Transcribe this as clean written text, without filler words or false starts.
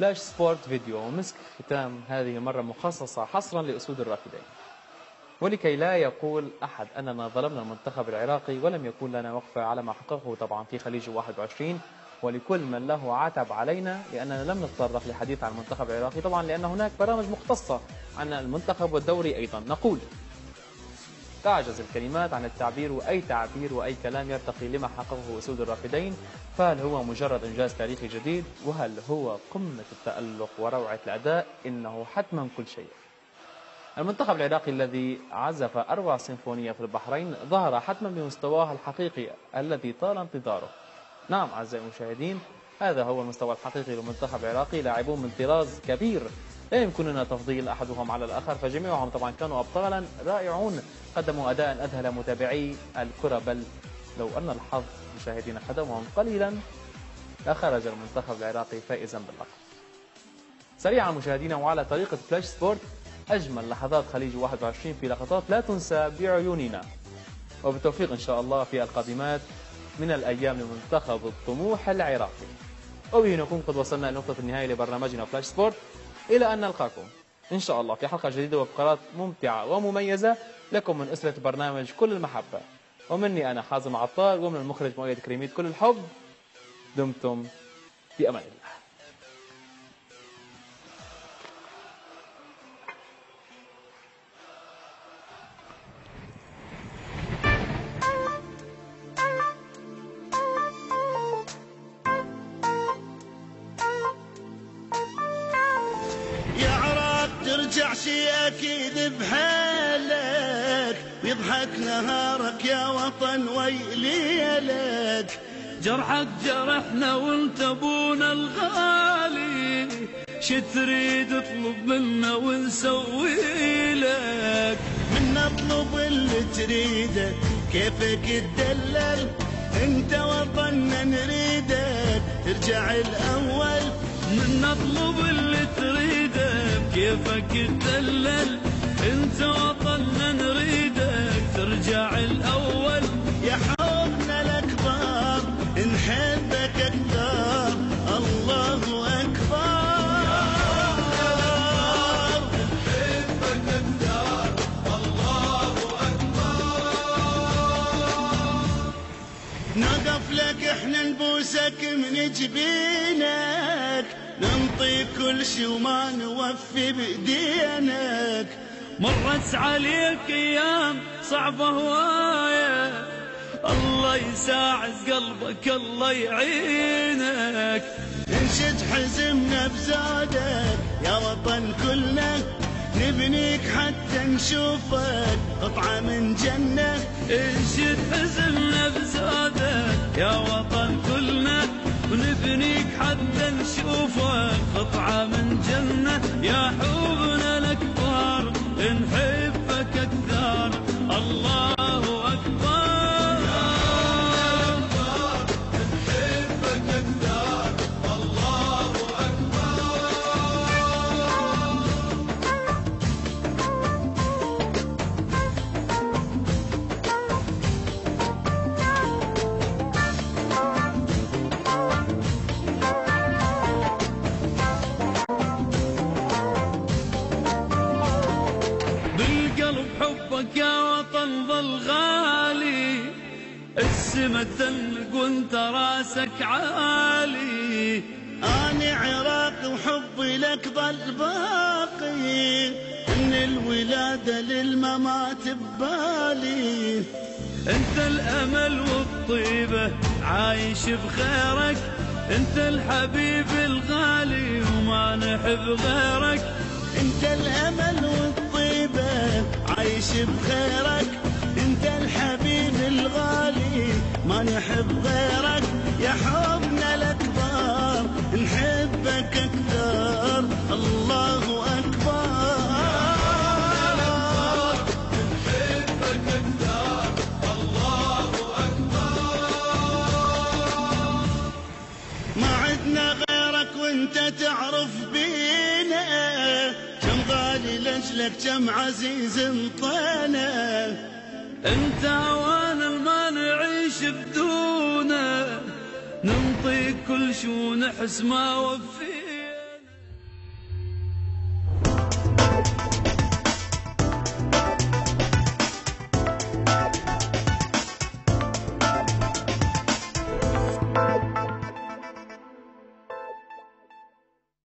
فلاش سبورت فيديو ومسك ختام هذه المرة مخصصة حصرا لأسود الرافدين. ولكي لا يقول أحد أننا ظلمنا المنتخب العراقي ولم يكن لنا وقفة على ما حققه طبعا في خليج 21، ولكل من له عتب علينا لأننا لم نتطرق لحديث عن المنتخب العراقي طبعا لأن هناك برامج مختصة عن المنتخب والدوري أيضا، نقول تعجز الكلمات عن التعبير وأي تعبير وأي كلام يرتقي لما حققه أسود الرافدين، فهل هو مجرد إنجاز تاريخي جديد؟ وهل هو قمة التألق وروعة الأداء؟ إنه حتما كل شيء. المنتخب العراقي الذي عزف 4 سيمفونية في البحرين ظهر حتما بمستواه الحقيقي الذي طال انتظاره. نعم أعزائي المشاهدين، هذا هو المستوى الحقيقي للمنتخب العراقي، لاعبون من طراز كبير لا يمكننا تفضيل أحدهم على الآخر، فجميعهم طبعا كانوا أبطالا رائعون قدموا أداء أذهل متابعي الكرة، بل لو أن الحظ مشاهدين خدمهم قليلا لخرج المنتخب العراقي فائزا باللقب. سريعا مشاهدينا، وعلى طريقة فلاش سبورت أجمل لحظات خليج 21 في لقطات لا تنسى بعيوننا، وبالتوفيق إن شاء الله في القادمات من الأيام لمنتخب الطموح العراقي. وبه نكون قد وصلنا إلى نقطة النهاية لبرنامجنا فلاش سبورت، إلى أن نلقاكم إن شاء الله في حلقة جديدة وفقرات ممتعة ومميزة لكم من أسرة برنامج كل المحبة، ومني أنا حازم عطار ومن المخرج مؤيد كريميت كل الحب. دمتم في أمان الله. ترجع شي أكيد بحالك ويضحك نهارك يا وطن ويليلك، جرحك جرحنا وانت ابونا الغالي، شي تريد اطلب منا ونسوي لك، من نطلب اللي تريده كيفك تدلل، انت وطننا نريدك ترجع الأول، من نطلب اللي تريده كيفك تدلل، انت وطننا نريدك ترجع الاول، يا حبنا الاكبر نحبك اكثر، الله اكبر نحبك اكثر، الله اكبر، نقف لك احنا نبوسك من جبينك، ننطيك كل شي وما نوفي بدينك، مرت عليك ايام صعبه هوايه، الله يساعد قلبك الله يعينك، انشد حزمنا بزادك يا وطن كلنا، نبنيك حتى نشوفك قطعه من جنه، انشد حزمنا بزادك يا وطن كلنا، ونبنيك حتى نشوفك قطعة من جنة، يا حبنا الأكبر نحبك أكثر، الله أكبر نحبك أكثر، الله أكبر. حبك يا وطن ظل غالي، السما تثلق وانت راسك عالي، أنا عراقي وحبي لك ظل باقي، من الولادة للممات ببالي، انت الأمل والطيبة عايش بخيرك، انت الحبيب الغالي وما نحب غيرك، انت الأمل والطيبة عايش بخيرك، انت الحبيب الغالي ما نحب غيرك، يا حبنا الأكبر نحبك أكثر، الله أكبر نحبك أكثر، الله أكبر، ما عدنا غيرك وانت تعرف بينا، كم غالي لجلك كم عزيز انطينا، انت هوانا ما نعيش بدونه، ننطيك كل شو نحس ما وفي